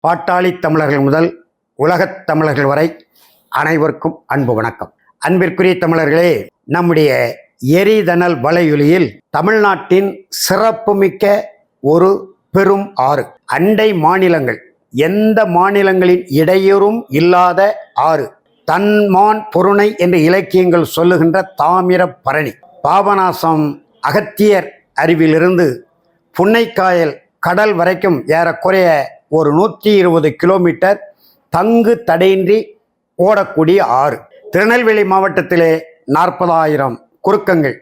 பாட்டாளி தமிழர்கள் முதல் உலகத் தமிழர்கள் வரை அனைவருக்கும் அன்பு வணக்கம். அன்பிற்குரிய தமிழர்களே, நம்முடைய எரிதனல் வலையொலியில் தமிழ்நாட்டின் சிறப்புமிக்க ஒரு பெரும் ஆறு, அண்டை மாநிலங்கள் எந்த மாநிலங்களின் இடையூறும் இல்லாத ஆறு, தன்மான் பொருணை என்ற இலக்கியங்கள் சொல்லுகின்ற தாமிரபரணி. பாபநாசம் அகத்தியர் அருவிலிருந்து புன்னைக்காயல் கடல் வரைக்கும் ஏறக்குறைய ஒரு 120 கிலோமீட்டர் தங்கு தடையின்றி ஓடக்கூடிய ஆறு. திருநெல்வேலி மாவட்டத்திலே 40,000 குறுக்கங்கள்,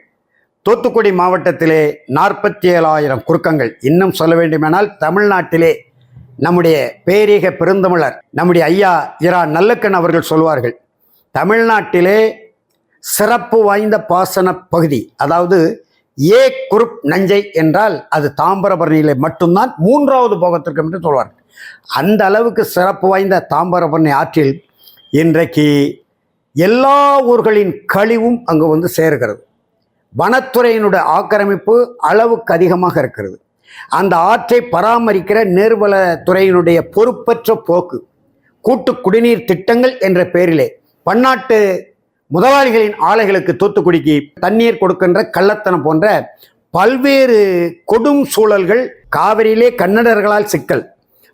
தூத்துக்குடி மாவட்டத்திலே 47,000 குறுக்கங்கள். இன்னும் சொல்ல வேண்டுமானால் தமிழ்நாட்டிலே நம்முடைய பேரீக பெருந்தமிழர் நம்முடைய ஐயா இரா நல்லக்கண் அவர்கள் சொல்வார்கள், தமிழ்நாட்டிலே சிறப்பு வாய்ந்த பாசன பகுதி, அதாவது ஏ குறுப் நஞ்சை என்றால் அது தாமிரபரணியிலே மட்டும்தான் 3வது போகத்திற்கு என்று சொல்வார்கள். அந்த அளவுக்கு சிறப்பு வாய்ந்த தாமிரபரணி ஆற்றில் இன்றைக்கு எல்லா ஊர்களின் கழிவும் அங்கு வந்து சேர்கிறது. வனத்துறையினுடைய ஆக்கிரமிப்பு அளவுக்கு அதிகமாக இருக்கிறது. அந்த ஆற்றை பராமரிக்கிற நீர்வளத்துறையினுடைய பொறுப்பற்ற போக்கு, கூட்டு குடிநீர் திட்டங்கள் என்ற பெயரிலே பன்னாட்டு முதலாளிகளின் ஆலைகளுக்கு தூத்துக்குடிக்கு தண்ணீர் கொடுக்கின்ற கள்ளத்தனம் போன்ற பல்வேறு கொடும் சூழல்கள். காவிரியிலே கன்னடர்களால் சிக்கல்,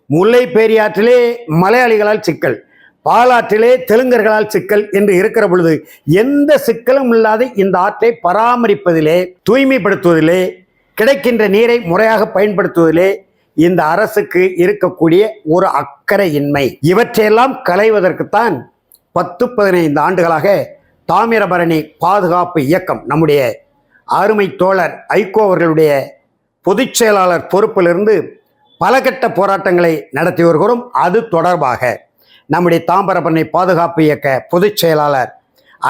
முல்லை பேரியாற்றிலே மலையாளிகளால் சிக்கல், பாலாற்றிலே தெலுங்கர்களால் சிக்கல் என்று இருக்கிற பொழுது எந்த சிக்கலும் இல்லாத இந்த ஆற்றை பராமரிப்பதிலே, தூய்மைப்படுத்துவதிலே, கிடைக்கின்ற நீரை முறையாக பயன்படுத்துவதிலே இந்த அரசுக்கு இருக்கக்கூடிய ஒரு அக்கறையின்மை, இவற்றையெல்லாம் களைவதற்குத்தான் 10-15 ஆண்டுகளாக தாமிரபரணி பாதுகாப்பு இயக்கம் நம்முடைய அருமை தோழர் ஐகோ அவர்களுடைய பொதுச் செயலாளர் பொறுப்பிலிருந்து பல கட்ட போராட்டங்களை நடத்தி வருகிறோம். அது தொடர்பாக நம்முடைய தாமிரபரணி பாதுகாப்பு இயக்க பொதுச் செயலாளர்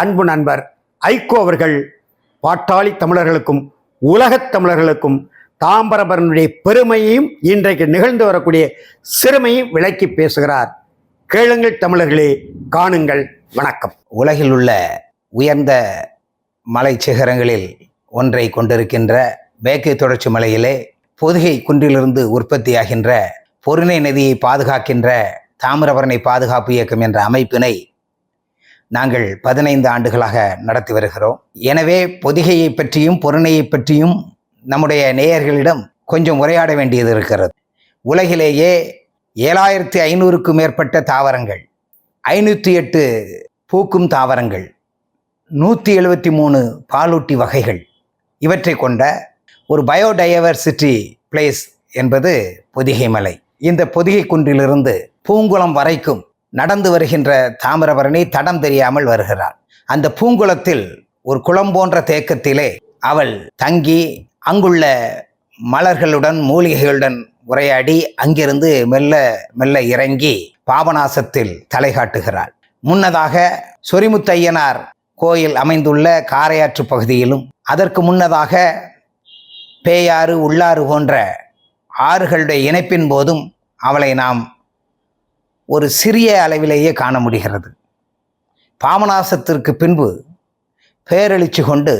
அன்பு நண்பர் ஐகோ அவர்கள் பாட்டாளி தமிழர்களுக்கும் உலகத் தமிழர்களுக்கும் தாமிரபரணியுடைய பெருமையையும் இன்றைக்கு நிகழ்ந்து வரக்கூடிய சிறுமையும் விளக்கி பேசுகிறார். கேளுங்கள் தமிழர்களே, காணுங்கள். வணக்கம். உலகில் உள்ள உயர்ந்த மலை சிகரங்களில் ஒன்றை கொண்டிருக்கின்ற மேற்கு தொடர்ச்சி மலையிலே பொதிகை குன்றிலிருந்து உற்பத்தியாகின்ற பொருணை நதியை பாதுகாக்கின்ற தாமிரபரணி பாதுகாப்பு இயக்கம் என்ற அமைப்பினை நாங்கள் 15 ஆண்டுகளாக நடத்தி வருகிறோம். எனவே பொதிகையை பற்றியும் பொருணையை பற்றியும் நம்முடைய நேயர்களிடம் கொஞ்சம் உரையாட வேண்டியது இருக்கிறது. உலகிலேயே 7,500க்கும் மேற்பட்ட தாவரங்கள், 508 பூக்கும் தாவரங்கள், 173 பாலூட்டி வகைகள், இவற்றை கொண்ட ஒரு பயோடைவர்சிட்டி பிளேஸ் என்பது பொதிகை மலை. இந்த பொதிகை குன்றிலிருந்து பூங்குளம் வரைக்கும் நடந்து வருகின்ற தாமிரபரணி தடம் தெரியாமல் வருகிறாள். அந்த பூங்குளத்தில் ஒரு குளம் போன்ற தேக்கத்திலே அவள் தங்கி அங்குள்ள மலர்களுடன் மூலிகைகளுடன் உரையாடி அங்கிருந்து மெல்ல மெல்ல இறங்கி பாபநாசத்தில் தலை காட்டுகிறாள். முன்னதாக சொரிமுத்தையனார் கோயில் அமைந்துள்ள காரையாற்று பகுதியிலும், அதற்கு முன்னதாக பேயாறு, உள்ளாறு போன்ற ஆறுகளுடைய இணைப்பின் போதும் அவளை நாம் ஒரு சிறிய அளவிலேயே காண முடிகிறது. பாபநாசத்திற்கு பின்பு பேரெழுச்சி கொண்டு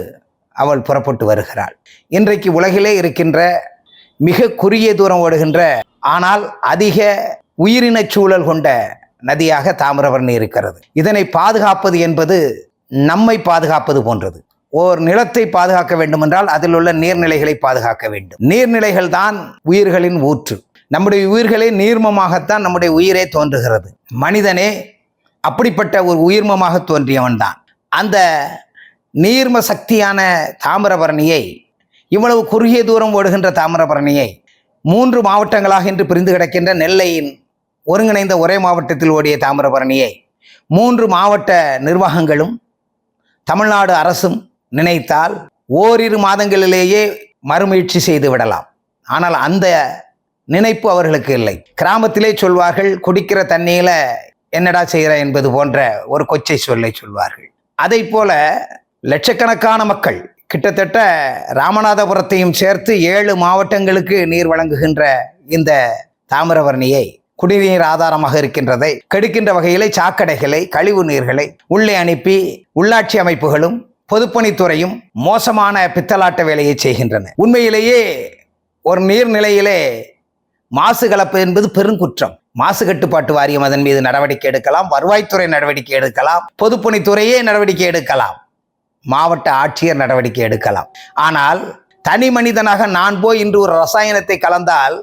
அவள் புறப்பட்டு வருகிறாள். இன்றைக்கு உலகிலே இருக்கின்ற மிக குறுகிய தூரம் ஓடுகின்ற ஆனால் அதிக உயிரின சூழல் கொண்ட நதியாக தாமிரபரணி இருக்கிறது. இதனை பாதுகாப்பது என்பது நம்மை பாதுகாப்பது போன்றது. ஓர் நிலத்தை பாதுகாக்க வேண்டுமென்றால் அதில் உள்ள நீர்நிலைகளை பாதுகாக்க வேண்டும். நீர்நிலைகள் தான் உயிர்களின் ஊற்று. நம்முடைய உயிர்களே நீர்மமாகத்தான் நம்முடைய உயிரே தோன்றுகிறது. மனிதனே அப்படிப்பட்ட ஒரு உயிர்மமாக தோன்றியவன் தான். அந்த நீர்ம சக்தியான தாமிரபரணியை, இவ்வளவு குறுகிய தூரம் ஓடுகின்ற தாமிரபரணியை 3 மாவட்டங்களாக இன்று பிரிந்து கிடக்கின்ற நெல்லையின் ஒருங்கிணைந்த ஒரே மாவட்டத்தில் ஓடிய தாமிரபரணியை 3 மாவட்ட நிர்வாகங்களும் தமிழ்நாடு அரசும் நினைத்தால் ஓரிரு மாதங்களிலேயே மறுமீட்சி செய்து விடலாம். ஆனால் அந்த நினைப்பு அவர்களுக்கு இல்லை. கிராமத்திலே சொல்வார்கள், குடிக்கிற தண்ணியில என்னடா செய்கிற என்பது போன்ற ஒரு கொச்சை சொல்லை சொல்வார்கள். அதை போல லட்சக்கணக்கான மக்கள், கிட்டத்தட்ட ராமநாதபுரத்தையும் சேர்த்து 7 மாவட்டங்களுக்கு நீர் வழங்குகின்ற இந்த தாமிரபரணியை, குடிநீர் ஆதாரமாக இருக்கின்றதை கெடுக்கின்ற வகையிலே சாக்கடைகளை, கழிவு நீர்களை உள்ளே அனுப்பி உள்ளாட்சி அமைப்புகளும் பொதுப்பணித்துறையும் மோசமான பித்தலாட்ட வேலையை செய்கின்றன. உண்மையிலேயே ஒரு நீர்நிலையிலே மாசு கலப்பு என்பது பெருங்குற்றம். மாசு கட்டுப்பாட்டு வாரியம் அதன் மீது நடவடிக்கை எடுக்கலாம், வருவாய்த்துறை நடவடிக்கை எடுக்கலாம், பொதுப்பணித்துறையே நடவடிக்கை எடுக்கலாம், மாவட்ட ஆட்சியர் நடவடிக்கை எடுக்கலாம். ஆனால் தனி மனிதனாக நான் போய் இன்று ஒரு ரசாயனத்தை கலந்தால்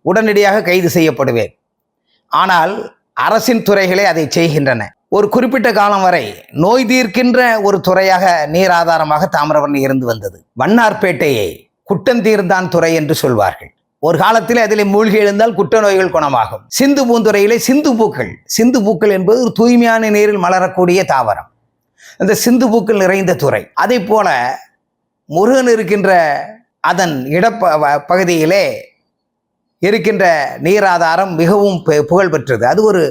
உடனடியாக கைது செய்யப்படுவேன். ஆனால் அரசின் துறைகளே அதை செய்கின்றன. ஒரு குறிப்பிட்ட காலம் வரை நோய் தீர்க்கின்ற ஒரு துறையாக நீர் ஆதாரமாக தாமிரபரணி இருந்து வந்தது. வண்ணார்பேட்டையை குட்டந்தீர்தான் துறை என்று சொல்வார்கள். ஒரு காலத்தில் அதிலே மூழ்கி எழுந்தால் குற்ற நோய்கள் குணமாகும். சிந்து பூந்துறையிலே சிந்து பூக்கள் என்பது ஒரு தூய்மையான நீரில் மலரக்கூடிய தாவரம். அந்த சிந்து பூக்கள் நிறைந்த துறை. அதே போல முருகன் இருக்கின்ற அதன் பகுதியிலே இருக்கின்ற நீராதாரம் மிகவும் புகழ் பெற்றது. அது ஒரு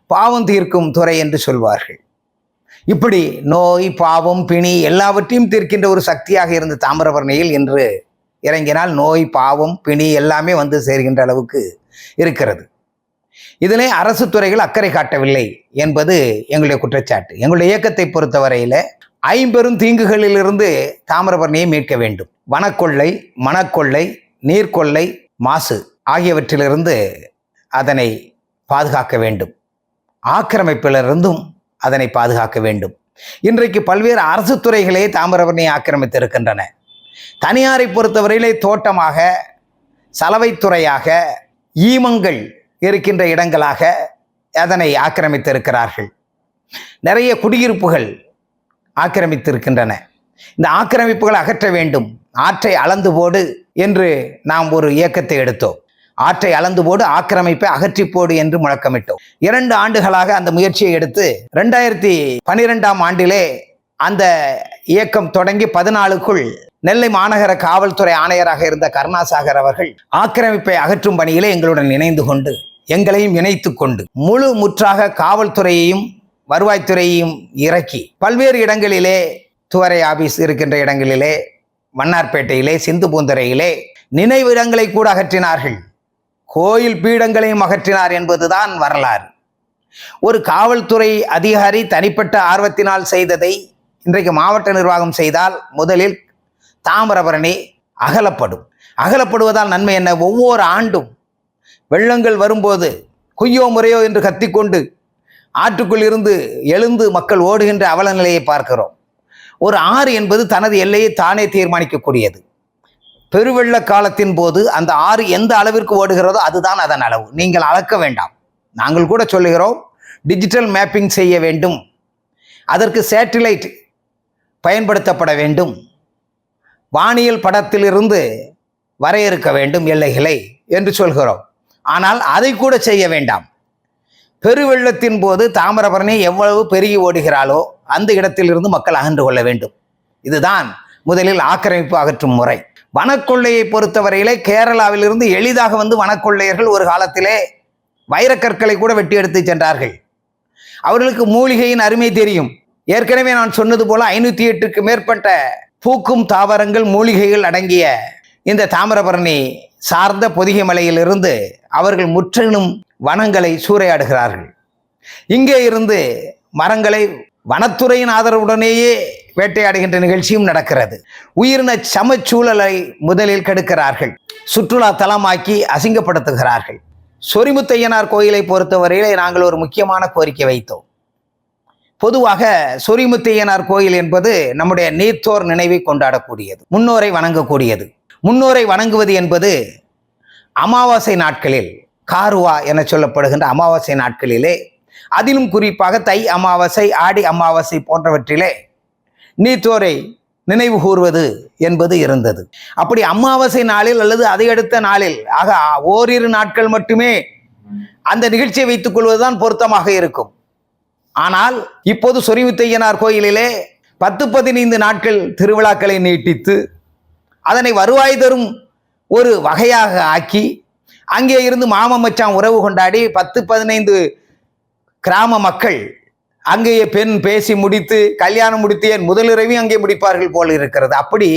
பாவம் தீர்க்கும் துறை என்று சொல்வார்கள். இப்படி நோய், பாவம், பிணி எல்லாவற்றையும் தீர்க்கின்ற ஒரு சக்தியாக இருந்த தாமிரபரணியில் இன்று இறங்கினால் நோய், பாவம், பிணி எல்லாமே வந்து சேர்கின்ற அளவுக்கு இருக்கிறது. இதிலே அரசு துறைகள் அக்கறை காட்டவில்லை என்பது எங்களுடைய குற்றச்சாட்டு. எங்களுடைய இயக்கத்தை பொறுத்தவரையில் 50 தீங்குகளிலிருந்து தாமிரபரணியை மீட்க வேண்டும். வனக்கொள்ளை, மணக்கொள்ளை, நீர்கொள்ளை, மாசு ஆகியவற்றிலிருந்து அதனை பாதுகாக்க வேண்டும். ஆக்கிரமிப்பிலிருந்தும் அதனை பாதுகாக்க வேண்டும். இன்றைக்கு பல்வேறு அரசு துறைகளே தாமிரபரணியை ஆக்கிரமித்திருக்கின்றன. தனியாரை பொறுத்தவரையிலே தோட்டமாக, சலவைத்துறையாக, ஈமங்கள் இருக்கின்ற இடங்களாக அதனை ஆக்கிரமித்திருக்கிறார்கள். நிறைய குடியிருப்புகள் ஆக்கிரமித்திருக்கின்றன. இந்த ஆக்கிரமிப்புகளை அகற்ற வேண்டும். ஆற்றை அளந்து போடு என்று நாம் ஒரு இயக்கத்தை எடுத்தோம். ஆற்றை அளந்து போடு, ஆக்கிரமிப்பை அகற்றி போடு என்று முழக்கமிட்டோம். 2 ஆண்டுகளாக அந்த முயற்சியை எடுத்து 2012ஆம் ஆண்டிலே அந்த இயக்கம் தொடங்கி 14க்குள் நெல்லை மாநகர காவல்துறை ஆணையராக இருந்த கருணாசாகர் அவர்கள் ஆக்கிரமிப்பை அகற்றும் பணியிலே எங்களுடன் இணைந்து கொண்டு, எங்களையும் இணைத்து கொண்டு முழு முற்றாக காவல்துறையையும் வருவாய்த்துறையையும் இறக்கி பல்வேறு இடங்களிலே, துவரை ஆபீஸ் இருக்கின்ற இடங்களிலே, வண்ணார்பேட்டையிலே, சிந்து பூந்துறையிலே நினைவிடங்களை கூட அகற்றினார்கள். கோயில் பீடங்களையும் அகற்றினார் என்பதுதான் வரலாறு. ஒரு காவல்துறை அதிகாரி தனிப்பட்ட ஆர்வத்தினால் செய்ததை இன்றைக்கு மாவட்ட நிர்வாகம் செய்தால் முதலில் தாமிரபரணி அகலப்படுவதால் நன்மை என்ன? ஒவ்வொரு ஆண்டும் வெள்ளங்கள் வரும்போது குய்யோ முறையோ என்று கத்திக்கொண்டு ஆற்றுக்குள் இருந்து எழுந்து மக்கள் ஓடுகின்ற அவல நிலையை பார்க்கிறோம். ஒரு ஆறு என்பது தனது எல்லையை தானே தீர்மானிக்கக்கூடியது. பெருவெள்ள காலத்தின் போது அந்த ஆறு எந்த அளவிற்கு ஓடுகிறதோ அதுதான் அதன் அளவு. நீங்கள் அளக்க வேண்டாம். நாங்கள் கூட சொல்லுகிறோம், டிஜிட்டல் மேப்பிங் செய்ய வேண்டும், அதற்கு சேட்டிலைட் பயன்படுத்தப்பட வேண்டும், வானியல் படத்திலிருந்து வரையறுக்க வேண்டும் எல்லைகளை என்று சொல்கிறோம். ஆனால் அதை கூட செய்ய வேண்டாம். பெருவெள்ளத்தின் போது தாமிரபரணி எவ்வளவு பெருகி ஓடுகிறாளோ அந்த இடத்திலிருந்து மக்கள் அகன்று கொள்ள வேண்டும். இதுதான் முதலில் ஆக்கிரமிப்பு அகற்றும் முறை. வனக்கொள்ளையை பொறுத்தவரையிலே கேரளாவிலிருந்து எளிதாக வந்து வனக்கொள்ளையர்கள் ஒரு காலத்திலே வைரக்கற்களை கூட வெட்டி எடுத்து சென்றார்கள். அவர்களுக்கு மூலிகையின் அருமை தெரியும். ஏற்கனவே நான் சொன்னது போல 508க்கு மேற்பட்ட பூக்கும் தாவரங்கள், மூலிகைகள் அடங்கிய இந்த தாமிரபரணி சார்ந்த பொதிகை மலையிலிருந்து அவர்கள் முற்றிலும் வனங்களை சூறையாடுகிறார்கள். இங்கே இருந்து மரங்களை வனத்துறையின் ஆதரவுடனேயே வேட்டையாடுகின்ற நிகழ்ச்சியும் நடக்கிறது. உயிரின சமச்சூழலை முதலில் கெடுக்கிறார்கள், சுற்றுலா தலமாக்கி அசிங்கப்படுத்துகிறார்கள். சொரிமுத்தையனார் கோயிலை பொறுத்தவரையிலே நாங்கள் ஒரு முக்கியமான கோரிக்கை வைத்தோம். பொதுவாக சொரிமுத்தையனார் கோயில் என்பது நம்முடைய நீர்த்தோர் நினைவை கொண்டாடக்கூடியது, முன்னோரை வணங்கக்கூடியது. முன்னோரை வணங்குவது என்பது அமாவாசை நாட்களில், காருவா என சொல்லப்படுகின்ற அமாவாசை நாட்களிலே, அதிலும் குறிப்பாக தை அமாவாசை, ஆடி அமாவாசை போன்றவற்றிலே நீர்த்தோரை நினைவு கூறுவது என்பது இருந்தது. அப்படி அமாவாசை நாளில் அல்லது அதை அடுத்த நாளில், ஆக ஓரிரு நாட்கள் மட்டுமே அந்த நிகழ்ச்சியை வைத்துக் கொள்வதுதான் பொருத்தமாக இருக்கும். ஆனால் இப்போது சொரிமுத்தையனார் கோயிலிலே 10-15 நாட்கள் திருவிழாக்களை நீட்டித்து அதனை வருவாய் தரும் ஒரு வகையாக ஆக்கி அங்கே இருந்து மாமன் உறவு கொண்டாடி 10-15 கிராம மக்கள் அங்கேயே பெண் பேசி முடித்து கல்யாணம் முடித்து முதலிரவையும் அங்கே முடிப்பார்கள் போல் இருக்கிறது. அப்படி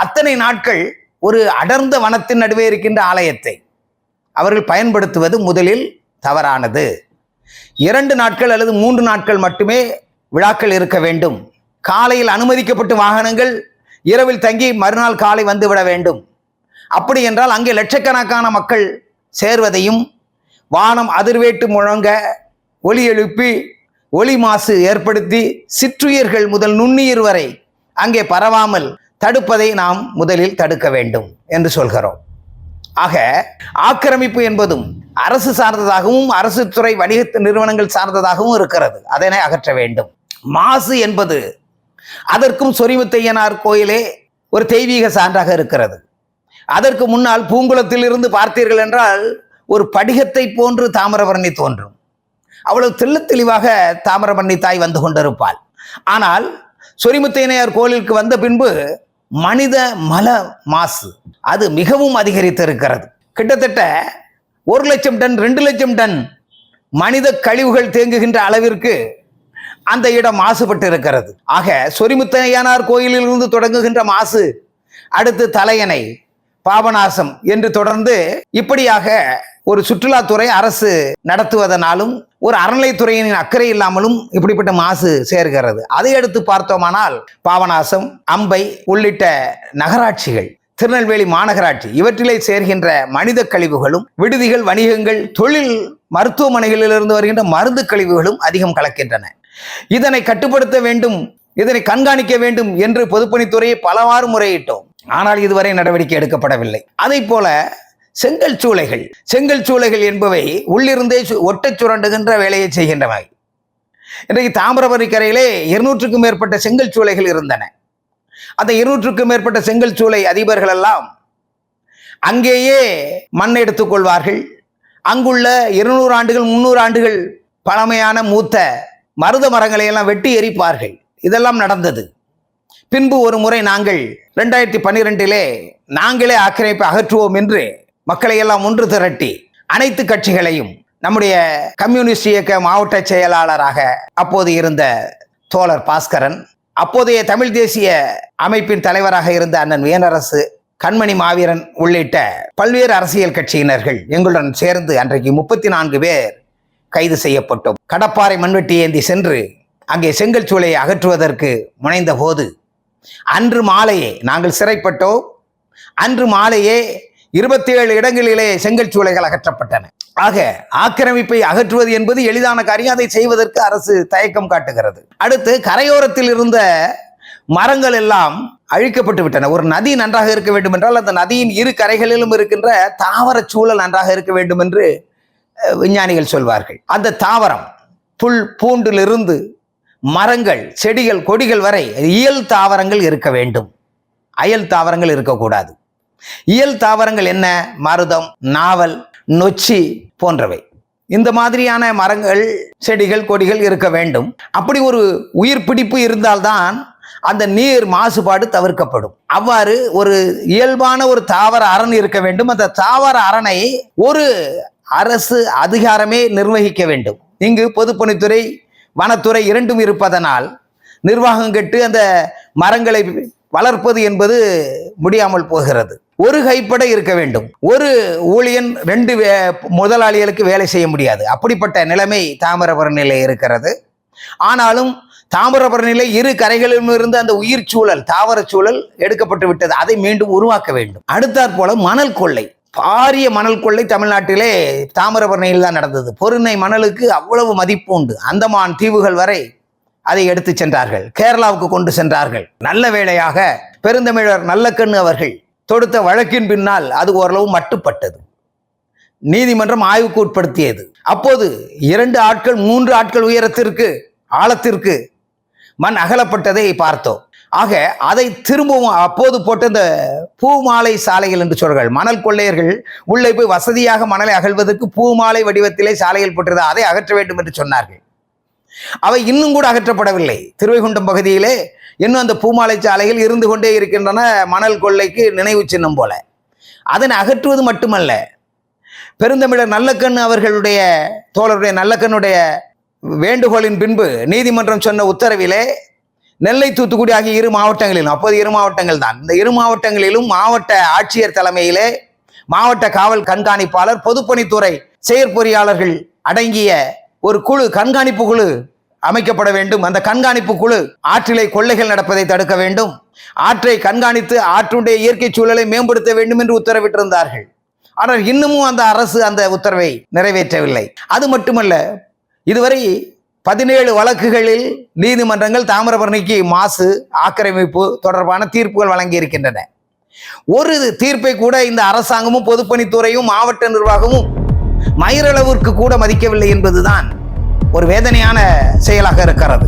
அத்தனை நாட்கள் ஒரு அடர்ந்த வனத்தின் நடுவே இருக்கின்ற ஆலயத்தை அவர்கள் பயன்படுத்துவது முதலில் தவறானது. 2 நாட்கள் அல்லது 3 நாட்கள் மட்டுமே விழாக்கள் இருக்க வேண்டும். காலையில் அனுமதிக்கப்பட்ட வாகனங்கள் இரவில் தங்கி மறுநாள் காலை வந்துவிட வேண்டும். அப்படி என்றால் அங்கே லட்சக்கணக்கான மக்கள் சேர்வதையும் வானம் அதிர்வேட்டு முழங்க ஒலி எழுப்பி ஒலி மாசு ஏற்படுத்தி சிற்றுயிர்கள் முதல் நுண்ணுயிர் வரை அங்கே பரவாமல் தடுப்பதை நாம் முதலில் தடுக்க வேண்டும் என்று சொல்கிறோம். ஆக ஆக்கிரமிப்பு என்பதும் அரசு சார்ந்ததாகவும் அரசு துறை வணிக நிறுவனங்கள் சார்ந்ததாகவும் இருக்கிறது. அதனை அகற்ற வேண்டும். மாசு என்பது அதற்கும் சொரிமுத்தையனார் கோயிலே ஒரு தெய்வீக சான்றாக இருக்கிறது. அதற்கு முன்னால் பூங்குளத்தில் இருந்து பார்த்தீர்கள் என்றால் ஒரு படிகத்தை போன்று தாமிரபரணி தோன்றும். அவ்வளவு தெள்ளத் தெளிவாக தாமிரபரணி தாய் வந்து கொண்டிருப்பாள். ஆனால் சொரிமுத்தையனார் கோயிலுக்கு வந்த பின்பு மனித மல மாசு அது மிகவும் அதிகரித்திருக்கிறது. கிட்டத்தட்ட 1,00,000 டன் 2,00,000 டன் மனித கழிவுகள் தேங்குகின்ற அளவிற்கு அந்த இடம் மாசுபட்டு இருக்கிறது. ஆக சொரிமுத்தையனார் கோயிலில் இருந்து தொடங்குகின்ற மாசு, அடுத்து தலையணை, பாபநாசம் என்று தொடர்ந்து இப்படியாக ஒரு சுற்றுலாத்துறை அரசு நடத்துவதனாலும் ஒரு அறநிலைத்துறையின் அக்கறை இல்லாமலும் இப்படிப்பட்ட மாசு சேர்கிறது. அதை எடுத்து பார்த்தோமானால் பாபநாசம், அம்பை உள்ளிட்ட நகராட்சிகள், திருநெல்வேலி மாநகராட்சி இவற்றிலே சேர்கின்ற மனித கழிவுகளும் விடுதிகள், வணிகங்கள், தொழில், மருத்துவமனைகளிலிருந்து வருகின்ற மருந்து கழிவுகளும் அதிகம் கலக்கின்றன. இதனை கட்டுப்படுத்த வேண்டும், இதனை கண்காணிக்க வேண்டும் என்று பொதுப்பணித்துறையை பலவாறு முறையிட்டோம். ஆனால் இதுவரை நடவடிக்கை எடுக்கப்படவில்லை. அதை போல செங்கல் சூளைகள் என்பவை உள்ளிருந்தே ஒட்டச் சுரண்டுகின்ற வேலையை செய்கின்றவை. இன்றைக்கு தாமிரபரணி கரையிலே 200க்கும் மேற்பட்ட செங்கல் சூளைகள் இருந்தன. அந்த 200க்கும் மேற்பட்ட செங்கல் சூளை அதிபர்கள் எல்லாம் அங்கேயே மண் எடுத்துக்கொள்வார்கள். அங்குள்ள 200 ஆண்டுகள் 300 ஆண்டுகள் பழமையான மூத்த மருத மரங்களை எல்லாம் வெட்டி எரிப்பார்கள். இதெல்லாம் நடந்தது. பின்பு ஒரு முறை நாங்கள் 2012 நாங்களே ஆக்கிரமிப்பை அகற்றுவோம் என்று மக்களை எல்லாம் ஒன்று திரட்டி அனைத்து கட்சிகளையும், நம்முடைய கம்யூனிஸ்ட் இயக்க மாவட்ட செயலாளராக அப்போது இருந்த தோழர் பாஸ்கரன், அப்போதைய தமிழ் தேசிய அமைப்பின் தலைவராக இருந்த அண்ணன் வியனரசு, கண்மணி மாவீரன் உள்ளிட்ட பல்வேறு அரசியல் கட்சியினர்கள் எங்களுடன் சேர்ந்து அன்றைக்கு 34 பேர் கைது செய்யப்பட்டோம். கடப்பாறை மண்வெட்டி ஏந்தி சென்று அங்கே செங்கல் சூளையை அகற்றுவதற்கு முனைந்த போது அன்று மாலையே நாங்கள் சிறைப்பட்டோம். அன்று மாலையே 27 இடங்களிலே செங்கல் சூளைகள் அகற்றப்பட்டன. ஆக ஆக்கிரமிப்பை அகற்றுவது என்பது எளிதான காரியம். அதை செய்வதற்கு அரசு தயக்கம் காட்டுகிறது. அடுத்து கரையோரத்தில் இருந்த மரங்கள் எல்லாம் அழிக்கப்பட்டு விட்டன. ஒரு நதி நன்றாக இருக்க வேண்டும் என்றால் அந்த நதியின் இரு கரைகளிலும் இருக்கின்ற தாவர சூழல் நன்றாக இருக்க வேண்டும் என்று விஞ்ஞானிகள் சொல்வார்கள். அந்த தாவரம், புல் பூண்டிலிருந்து மரங்கள், செடிகள், கொடிகள் வரை இயல் தாவரங்கள் இருக்க வேண்டும். அயல் தாவரங்கள் இருக்கக்கூடாது. இயல் தாவரங்கள் என்ன? மருதம், நாவல், நொச்சி போன்றவை. இந்த மாதிரியான மரங்கள், செடிகள், கொடிகள் இருக்க வேண்டும். அப்படி ஒரு உயிர் பிடிப்பு இருந்தால்தான் அந்த நீர் மாசுபாடு தவிர்க்கப்படும். அவ்வாறு ஒரு இயல்பான ஒரு தாவர அரண் இருக்க வேண்டும். அந்த தாவர அரணை ஒரு அரசு அதிகாரமே நிர்வகிக்க வேண்டும். இங்கு பொதுப்பணித்துறை, வனத்துறை இரண்டும் இருப்பதனால் நிர்வாகம் கெட்டு அந்த மரங்களை வளர்ப்பது என்பது முடியாமல் போகிறது. ஒரு கைப்பட இருக்க வேண்டும். ஒரு ஊழியன் 2 முதலாளிகளுக்கு வேலை செய்ய முடியாது. அப்படிப்பட்ட நிலைமை தாமிரபரணியிலே இருக்கிறது. ஆனாலும் தாமிரபரணியிலே இரு கரைகளிலும் இருந்து அந்த உயிர் சூழல், தாவர சூழல் எடுக்கப்பட்டு விட்டது. அதை மீண்டும் உருவாக்க வேண்டும். அடுத்தாற் போல மணல் கொள்ளை, பாரிய மணல் கொள்ளை தமிழ்நாட்டிலே தாமிரபரணியில் தான் நடந்தது. பொருணை மணலுக்கு அவ்வளவு மதிப்பு உண்டு. அந்தமான் தீவுகள் வரை அதை எடுத்து சென்றார்கள். கேரளாவுக்கு கொண்டு சென்றார்கள். நல்ல வேளையாக பெருந்தமிழர் நல்லக்கண்ணு அவர்கள் தொடுத்த வழக்கின் பின்னால் அது ஓரளவு மட்டுப்பட்டது. நீதிமன்றம் ஆய்வுக்கு உட்படுத்தியது. அப்போது 2 ஆட்கள் 3 ஆட்கள் உயரத்திற்கு ஆழத்திற்கு மண் அகலப்பட்டதை பார்த்தோம். ஆக அதை திரும்பவும் அப்போது போட்ட இந்த பூமாலை சாலைகள் என்று சொல்கிறார்கள். மணல் கொள்ளையர்கள் உள்ளே போய் வசதியாக மணலை அகழ்வதற்கு பூமாலை வடிவத்திலே சாலைகள் போட்டது. அதை அகற்ற வேண்டும் என்று சொன்னார்கள். அவை இன்னும் கூட அகற்றப்படவில்லை. திருவைகுண்டம் பகுதியிலே இன்னும் அந்த பூமாலை சாலைகள் இருந்து கொண்டே இருக்கின்றன, மணல் கொள்ளைக்கு நினைவு சின்னம் போல. அதனை அகற்றுவது மட்டுமல்ல, பெருந்தமிழர் நல்லக்கண்ணு அவர்களுடைய தோழருடைய நல்லக்கண்ணுடைய வேண்டுகோளின் பின்பு நீதிமன்றம் சொன்ன உத்தரவிலே நெல்லை, தூத்துக்குடி ஆகிய 2 மாவட்டங்களிலும், அப்போது 2 மாவட்டங்கள் தான், இந்த 2 மாவட்டங்களிலும் மாவட்ட ஆட்சியர் தலைமையிலே மாவட்ட காவல் கண்காணிப்பாளர், பொதுப்பணித்துறை செயற்பொறியாளர்கள் அடங்கிய ஒரு குழு, கண்காணிப்பு குழு அமைக்கப்பட வேண்டும். அந்த கண்காணிப்பு குழு ஆற்றிலே கொள்ளைகள் நடப்பதை தடுக்க வேண்டும், ஆற்றை கண்காணித்து ஆற்றுடைய இயற்கை சூழலை மேம்படுத்த வேண்டும் என்று உத்தரவிட்டிருந்தார்கள். ஆனால் இன்னமும் அந்த அரசு அந்த உத்தரவை நிறைவேற்றவில்லை. அது மட்டுமல்ல, இதுவரை 17 வழக்குகளில் நீதிமன்றங்கள் தாமிரபரணிக்கு மாசு ஆக்கிரமிப்பு தொடர்பான தீர்ப்புகள் வழங்கி இருக்கின்றன. ஒரு தீர்ப்பை கூட இந்த அரசாங்கமும் பொதுப்பணித்துறையும் மாவட்ட நிர்வாகமும் மயிரளவிற்கு கூட மதிக்கவில்லை என்பதுதான் ஒரு வேதனையான செயலாக இருக்கிறது.